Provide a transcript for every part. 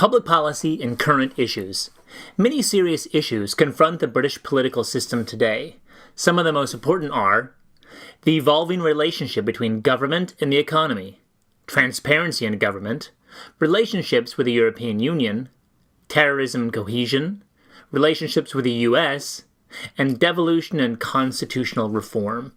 Public policy and current issues. Many serious issues confront the British political system today. Some of the most important are the evolving relationship between government and the economy, transparency in government, relationships with the European Union, terrorism and cohesion, relationships with the U.S., and devolution and constitutional reform.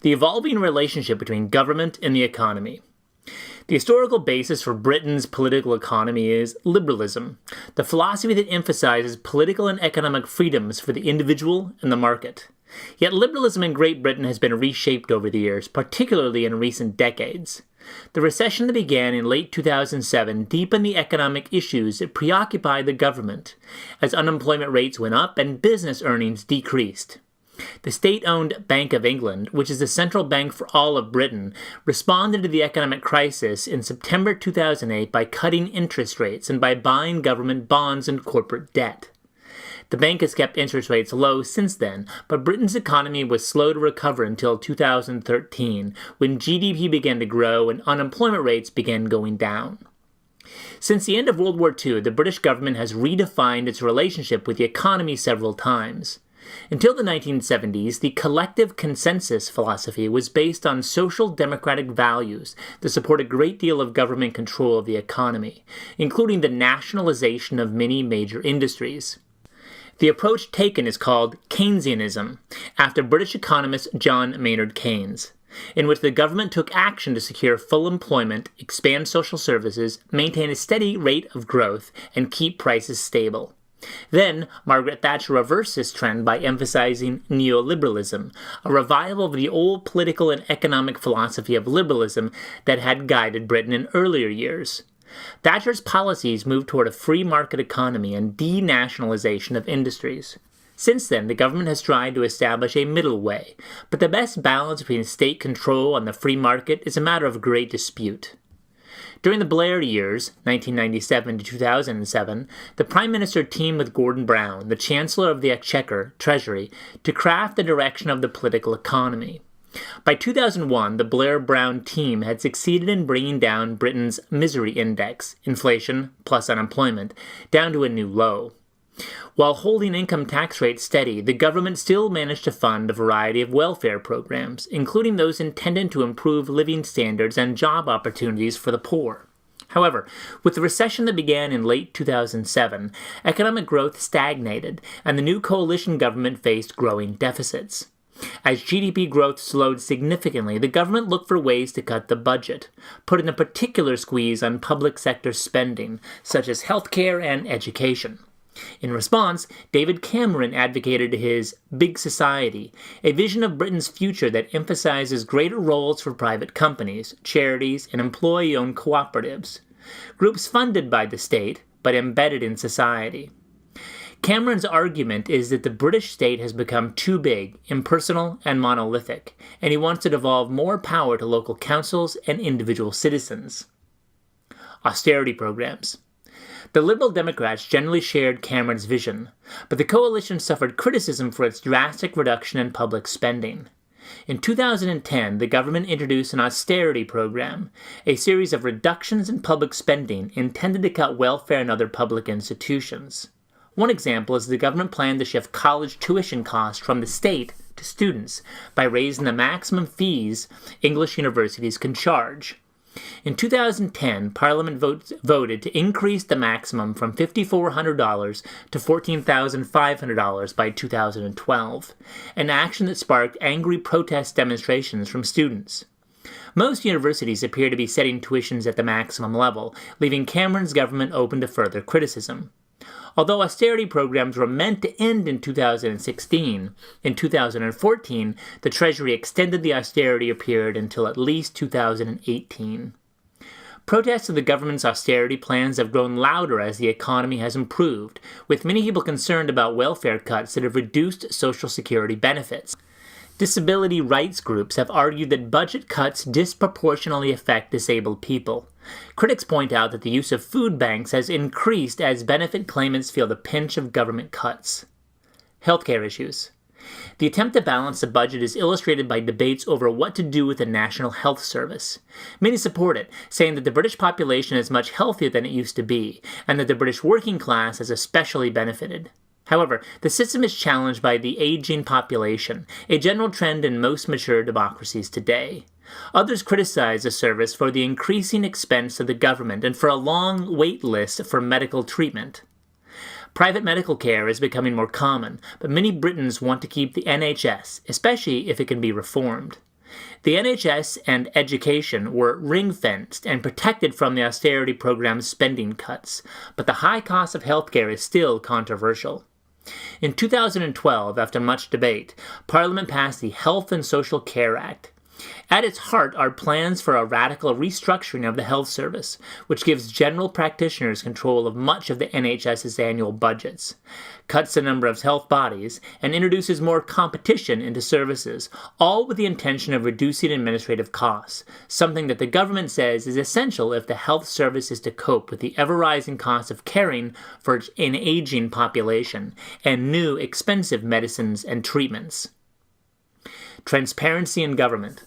The evolving relationship between government and the economy. The historical basis for Britain's political economy is liberalism, the philosophy that emphasizes political and economic freedoms for the individual and the market. Yet liberalism in Great Britain has been reshaped over the years, particularly in recent decades. The recession that began in late 2007 deepened the economic issues that preoccupied the government, as unemployment rates went up and business earnings decreased. The state-owned Bank of England, which is the central bank for all of Britain, responded to the economic crisis in September 2008 by cutting interest rates and by buying government bonds and corporate debt. The bank has kept interest rates low since then, but Britain's economy was slow to recover until 2013, when GDP began to grow and unemployment rates began going down. Since the end of World War II, the British government has redefined its relationship with the economy several times. Until the 1970s, the collective consensus philosophy was based on social democratic values that support a great deal of government control of the economy, including the nationalization of many major industries. The approach taken is called Keynesianism, after British economist John Maynard Keynes, in which the government took action to secure full employment, expand social services, maintain a steady rate of growth, and keep prices stable. Then, Margaret Thatcher reversed this trend by emphasizing neoliberalism, a revival of the old political and economic philosophy of liberalism that had guided Britain in earlier years. Thatcher's policies moved toward a free market economy and denationalization of industries. Since then, the government has tried to establish a middle way, but the best balance between state control and the free market is a matter of great dispute. During the Blair years, 1997 to 2007, the Prime Minister teamed with Gordon Brown, the Chancellor of the Exchequer, Treasury, to craft the direction of the political economy. By 2001, the Blair-Brown team had succeeded in bringing down Britain's misery index, inflation plus unemployment, down to a new low. While holding income tax rates steady, the government still managed to fund a variety of welfare programs, including those intended to improve living standards and job opportunities for the poor. However, with the recession that began in late 2007, economic growth stagnated, and the new coalition government faced growing deficits. As GDP growth slowed significantly, the government looked for ways to cut the budget, putting a particular squeeze on public sector spending, such as healthcare and education. In response, David Cameron advocated his Big Society, a vision of Britain's future that emphasizes greater roles for private companies, charities, and employee-owned cooperatives, groups funded by the state but embedded in society. Cameron's argument is that the British state has become too big, impersonal, and monolithic, and he wants to devolve more power to local councils and individual citizens. Austerity programs. The Liberal Democrats generally shared Cameron's vision, but the coalition suffered criticism for its drastic reduction in public spending. In 2010, the government introduced an austerity program, a series of reductions in public spending intended to cut welfare and other public institutions. One example is the government planned to shift college tuition costs from the state to students by raising the maximum fees English universities can charge. In 2010, Parliament voted to increase the maximum from $5,400 to $14,500 by 2012, an action that sparked angry protest demonstrations from students. Most universities appear to be setting tuitions at the maximum level, leaving Cameron's government open to further criticism. Although austerity programs were meant to end in 2016, in 2014, the Treasury extended the austerity period until at least 2018. Protests of the government's austerity plans have grown louder as the economy has improved, with many people concerned about welfare cuts that have reduced Social Security benefits. Disability rights groups have argued that budget cuts disproportionately affect disabled people. Critics point out that the use of food banks has increased as benefit claimants feel the pinch of government cuts. Healthcare issues. The attempt to balance the budget is illustrated by debates over what to do with the National Health Service. Many support it, saying that the British population is much healthier than it used to be, and that the British working class has especially benefited. However, the system is challenged by the aging population, a general trend in most mature democracies today. Others criticize the service for the increasing expense of the government and for a long wait list for medical treatment. Private medical care is becoming more common, but many Britons want to keep the NHS, especially if it can be reformed. The NHS and education were ring-fenced and protected from the austerity program's spending cuts, but the high cost of healthcare is still controversial. In 2012, after much debate, Parliament passed the Health and Social Care Act. At its heart are plans for a radical restructuring of the health service, which gives general practitioners control of much of the NHS's annual budgets, cuts the number of health bodies, and introduces more competition into services, all with the intention of reducing administrative costs, something that the government says is essential if the health service is to cope with the ever-rising cost of caring for an aging population and new expensive medicines and treatments. Transparency in government.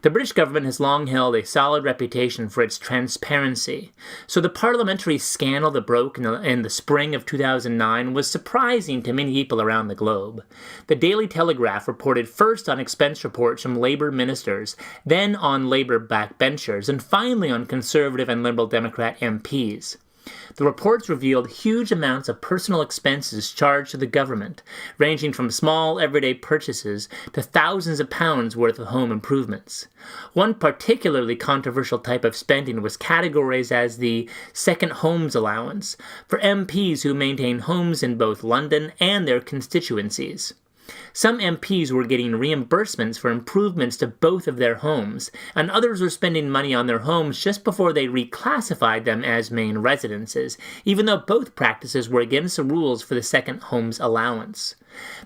The British government has long held a solid reputation for its transparency, so the parliamentary scandal that broke in the spring of 2009 was surprising to many people around the globe. The Daily Telegraph reported first on expense reports from Labour ministers, then on Labour backbenchers, and finally on Conservative and Liberal Democrat MPs. The reports revealed huge amounts of personal expenses charged to the government, ranging from small everyday purchases to thousands of pounds worth of home improvements. One particularly controversial type of spending was categorized as the second homes allowance for MPs who maintain homes in both London and their constituencies. Some MPs were getting reimbursements for improvements to both of their homes, and others were spending money on their homes just before they reclassified them as main residences, even though both practices were against the rules for the second homes allowance.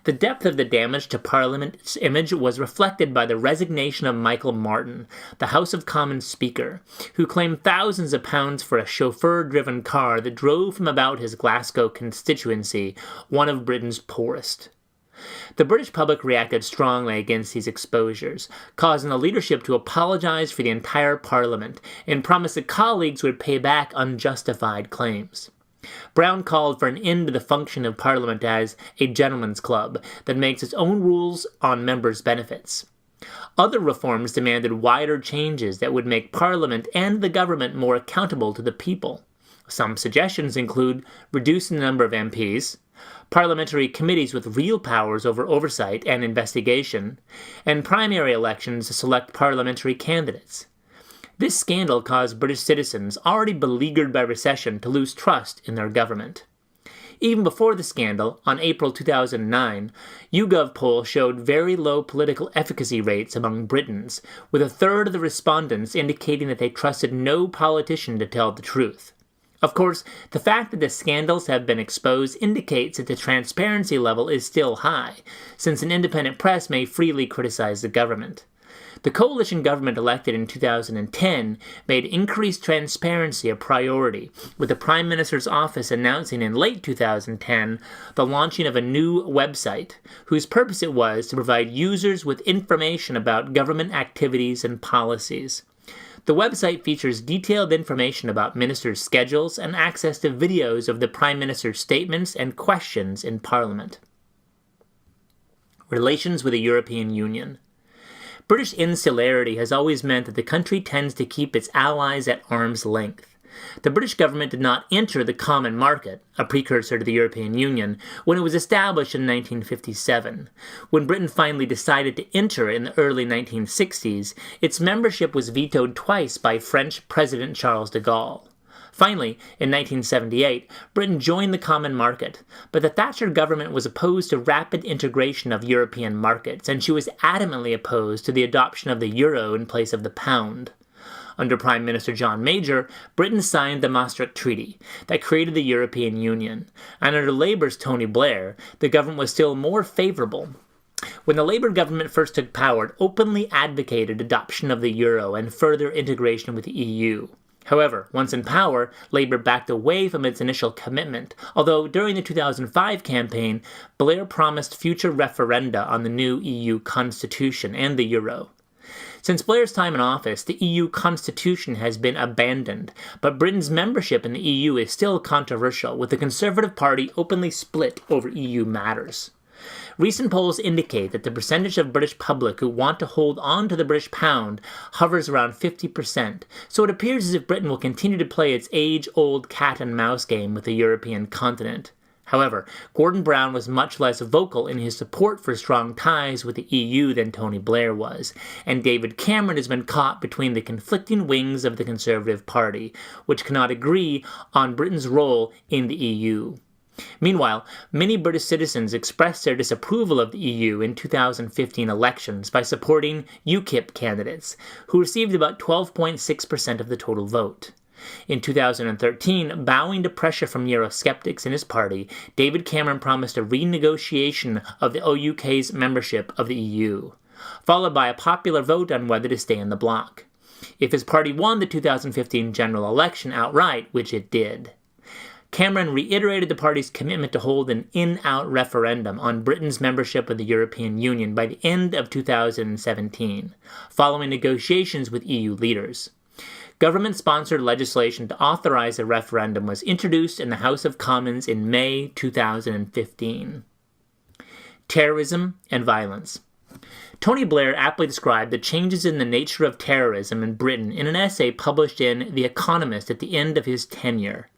The depth of the damage to Parliament's image was reflected by the resignation of Michael Martin, the House of Commons Speaker, who claimed thousands of pounds for a chauffeur-driven car that drove him about his Glasgow constituency, one of Britain's poorest. The British public reacted strongly against these exposures, causing the leadership to apologize for the entire Parliament and promise that colleagues would pay back unjustified claims. Brown called for an end to the function of Parliament as a gentleman's club that makes its own rules on members' benefits. Other reforms demanded wider changes that would make Parliament and the government more accountable to the people. Some suggestions include reducing the number of MPs, parliamentary committees with real powers over oversight and investigation, and primary elections to select parliamentary candidates. This scandal caused British citizens, already beleaguered by recession, to lose trust in their government. Even before the scandal, on April 2009, YouGov poll showed very low political efficacy rates among Britons, with a third of the respondents indicating that they trusted no politician to tell the truth. Of course, the fact that the scandals have been exposed indicates that the transparency level is still high, since an independent press may freely criticize the government. The coalition government elected in 2010 made increased transparency a priority, with the Prime Minister's office announcing in late 2010 the launching of a new website, whose purpose it was to provide users with information about government activities and policies. The website features detailed information about ministers' schedules and access to videos of the Prime Minister's statements and questions in Parliament. Relations with the European Union. British insularity has always meant that the country tends to keep its allies at arm's length. The British government did not enter the common market, a precursor to the European Union, when it was established in 1957. When Britain finally decided to enter in the early 1960s, its membership was vetoed twice by French President Charles de Gaulle. Finally, in 1978, Britain joined the common market, but the Thatcher government was opposed to rapid integration of European markets, and she was adamantly opposed to the adoption of the euro in place of the pound. Under Prime Minister John Major, Britain signed the Maastricht Treaty that created the European Union, and under Labour's Tony Blair, the government was still more favourable. When the Labour government first took power, it openly advocated adoption of the euro and further integration with the EU. However, once in power, Labour backed away from its initial commitment, although during the 2005 campaign, Blair promised future referenda on the new EU constitution and the euro. Since Blair's time in office, the EU constitution has been abandoned, but Britain's membership in the EU is still controversial, with the Conservative Party openly split over EU matters. Recent polls indicate that the percentage of British public who want to hold on to the British pound hovers around 50%, so it appears as if Britain will continue to play its age-old cat-and-mouse game with the European continent. However, Gordon Brown was much less vocal in his support for strong ties with the EU than Tony Blair was, and David Cameron has been caught between the conflicting wings of the Conservative Party, which cannot agree on Britain's role in the EU. Meanwhile, many British citizens expressed their disapproval of the EU in 2015 elections by supporting UKIP candidates, who received about 12.6% of the total vote. In 2013, bowing to pressure from Eurosceptics in his party, David Cameron promised a renegotiation of the UK's membership of the EU, followed by a popular vote on whether to stay in the bloc. If his party won the 2015 general election outright, which it did, Cameron reiterated the party's commitment to hold an in-out referendum on Britain's membership of the European Union by the end of 2017, following negotiations with EU leaders. Government-sponsored legislation to authorize a referendum was introduced in the House of Commons in May 2015. Terrorism and violence. Tony Blair aptly described the changes in the nature of terrorism in Britain in an essay published in The Economist at the end of his tenure.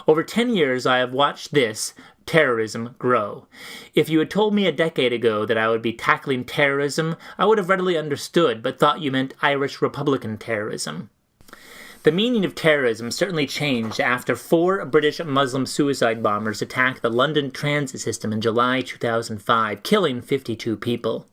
Over 10 years, I have watched this, terrorism, grow. If you had told me a decade ago that I would be tackling terrorism, I would have readily understood, but thought you meant Irish Republican terrorism. The meaning of terrorism certainly changed after 4 British Muslim suicide bombers attacked the London transit system in July 2005, killing 52 people.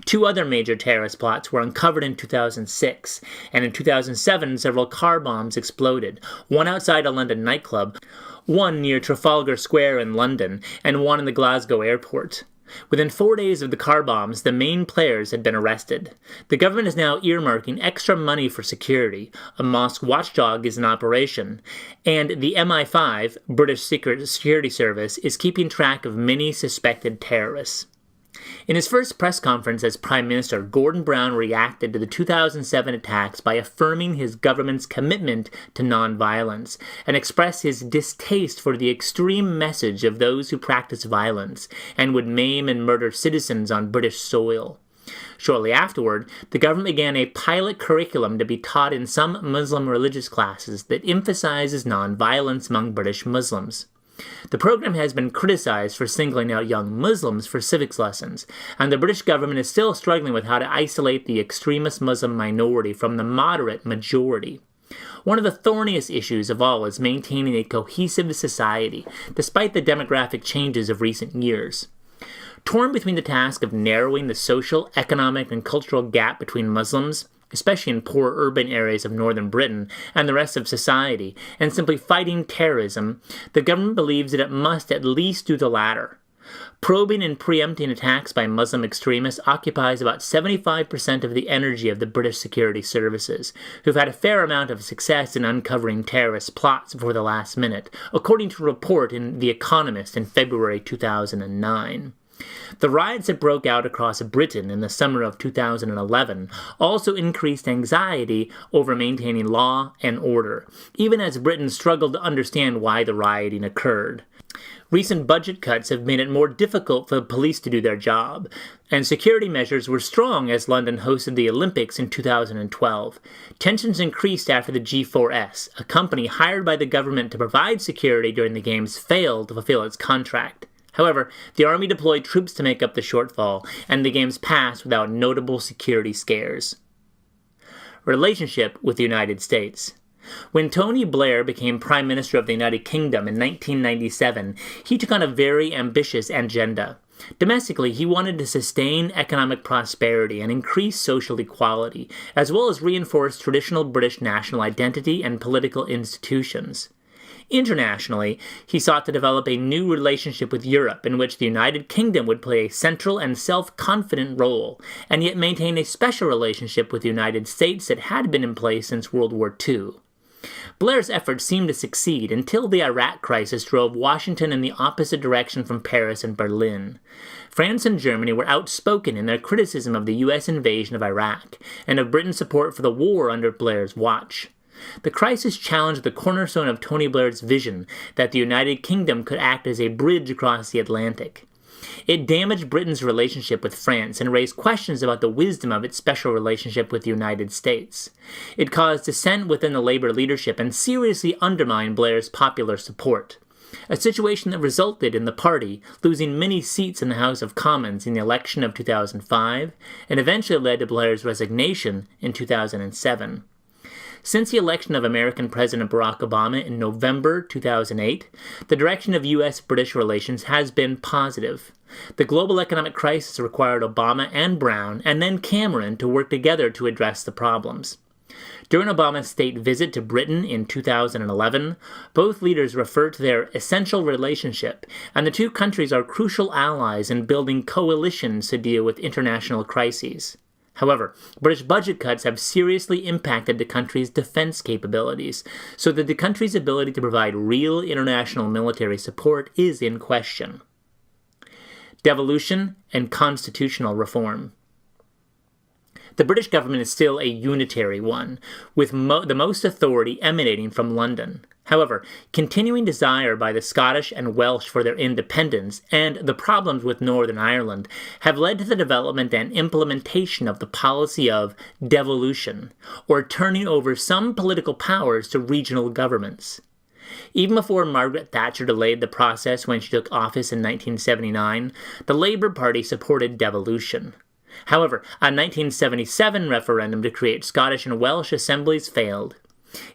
2 other major terrorist plots were uncovered in 2006, and in 2007 several car bombs exploded, one outside a London nightclub, one near Trafalgar Square in London, and one in the Glasgow airport. Within 4 days of the car bombs, the main players had been arrested. The government is now earmarking extra money for security. A mosque watchdog is in operation. And the MI5, British Security Service, is keeping track of many suspected terrorists. In his first press conference as Prime Minister, Gordon Brown reacted to the 2007 attacks by affirming his government's commitment to nonviolence and expressed his distaste for the extreme message of those who practice violence and would maim and murder citizens on British soil. Shortly afterward, the government began a pilot curriculum to be taught in some Muslim religious classes that emphasizes nonviolence among British Muslims. The program has been criticized for singling out young Muslims for civics lessons, and the British government is still struggling with how to isolate the extremist Muslim minority from the moderate majority. One of the thorniest issues of all is maintaining a cohesive society, despite the demographic changes of recent years. Torn between the task of narrowing the social, economic, and cultural gap between Muslims, especially in poor urban areas of northern Britain, and the rest of society, and simply fighting terrorism, the government believes that it must at least do the latter. Probing and preempting attacks by Muslim extremists occupies about 75% of the energy of the British security services, who've had a fair amount of success in uncovering terrorist plots before the last minute, according to a report in The Economist in February 2009. The riots that broke out across Britain in the summer of 2011 also increased anxiety over maintaining law and order, even as Britain struggled to understand why the rioting occurred. Recent budget cuts have made it more difficult for the police to do their job, and security measures were strong as London hosted the Olympics in 2012. Tensions increased after the G4S, a company hired by the government to provide security during the Games, failed to fulfill its contract. However, the army deployed troops to make up the shortfall, and the Games passed without notable security scares. Relationship with the United States. When Tony Blair became Prime Minister of the United Kingdom in 1997, he took on a very ambitious agenda. Domestically, he wanted to sustain economic prosperity and increase social equality, as well as reinforce traditional British national identity and political institutions. Internationally, he sought to develop a new relationship with Europe in which the United Kingdom would play a central and self-confident role, and yet maintain a special relationship with the United States that had been in place since World War II. Blair's efforts seemed to succeed until the Iraq crisis drove Washington in the opposite direction from Paris and Berlin. France and Germany were outspoken in their criticism of the U.S. invasion of Iraq and of Britain's support for the war under Blair's watch. The crisis challenged the cornerstone of Tony Blair's vision that the United Kingdom could act as a bridge across the Atlantic. It damaged Britain's relationship with France and raised questions about the wisdom of its special relationship with the United States. It caused dissent within the Labour leadership and seriously undermined Blair's popular support, a situation that resulted in the party losing many seats in the House of Commons in the election of 2005 and eventually led to Blair's resignation in 2007. Since the election of American President Barack Obama in November 2008, the direction of U.S.-British relations has been positive. The global economic crisis required Obama and Brown, and then Cameron, to work together to address the problems. During Obama's state visit to Britain in 2011, both leaders referred to their essential relationship, and the two countries are crucial allies in building coalitions to deal with international crises. However, British budget cuts have seriously impacted the country's defense capabilities, so that the country's ability to provide real international military support is in question. Devolution and constitutional reform. The British government is still a unitary one, with the most authority emanating from London. However, continuing desire by the Scottish and Welsh for their independence and the problems with Northern Ireland have led to the development and implementation of the policy of devolution, or turning over some political powers to regional governments. Even before Margaret Thatcher delayed the process when she took office in 1979, the Labour Party supported devolution. However, a 1977 referendum to create Scottish and Welsh assemblies failed.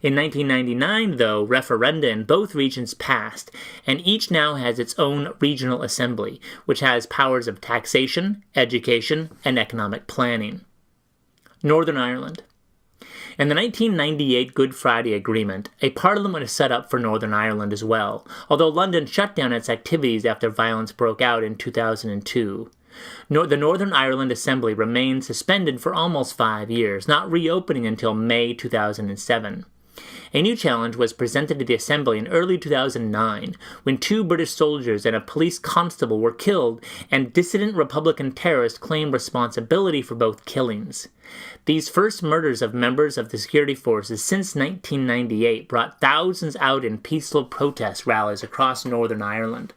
In 1999, though, referenda in both regions passed, and each now has its own regional assembly, which has powers of taxation, education, and economic planning. Northern Ireland. In the 1998 Good Friday Agreement, a parliament was set up for Northern Ireland as well, although London shut down its activities after violence broke out in 2002. The Northern Ireland Assembly remained suspended for almost 5 years, not reopening until May 2007. A new challenge was presented to the Assembly in early 2009, when 2 British soldiers and a police constable were killed, and dissident Republican terrorists claimed responsibility for both killings. These first murders of members of the security forces since 1998 brought thousands out in peaceful protest rallies across Northern Ireland.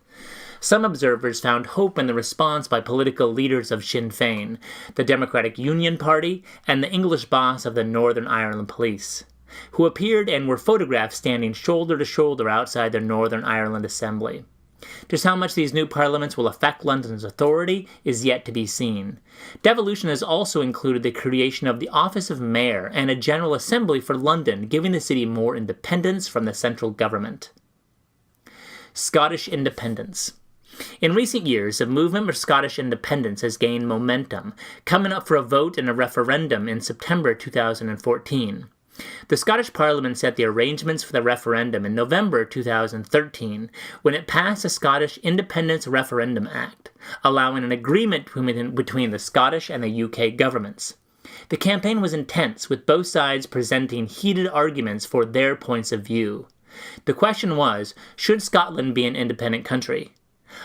Some observers found hope in the response by political leaders of Sinn Féin, the Democratic Union Party, and the English boss of the Northern Ireland Police, who appeared and were photographed standing shoulder to shoulder outside the Northern Ireland Assembly. Just how much these new parliaments will affect London's authority is yet to be seen. Devolution has also included the creation of the Office of Mayor and a General Assembly for London, giving the city more independence from the central government. Scottish independence. In recent years, the movement for Scottish independence has gained momentum, coming up for a vote in a referendum in September 2014. The Scottish Parliament set the arrangements for the referendum in November 2013, when it passed the Scottish Independence Referendum Act, allowing an agreement between the Scottish and the UK governments. The campaign was intense, with both sides presenting heated arguments for their points of view. The question was, should Scotland be an independent country?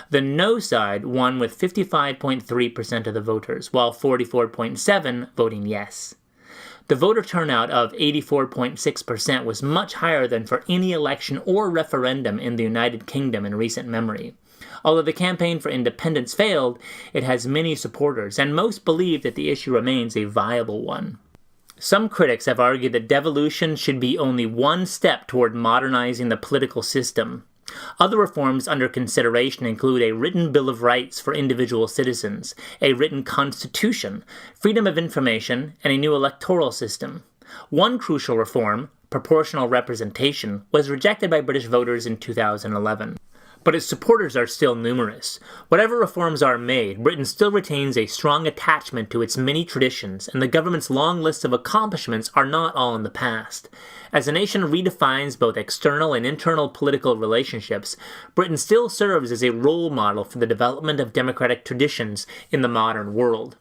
The no side won with 55.3% of the voters, while 44.7% voting yes. The voter turnout of 84.6% was much higher than for any election or referendum in the United Kingdom in recent memory. Although the campaign for independence failed, it has many supporters, and most believe that the issue remains a viable one. Some critics have argued that devolution should be only one step toward modernizing the political system. Other reforms under consideration include a written Bill of Rights for individual citizens, a written constitution, freedom of information, and a new electoral system. One crucial reform, proportional representation, was rejected by British voters in 2011. But its supporters are still numerous. Whatever reforms are made, Britain still retains a strong attachment to its many traditions, and the government's long list of accomplishments are not all in the past. As the nation redefines both external and internal political relationships, Britain still serves as a role model for the development of democratic traditions in the modern world.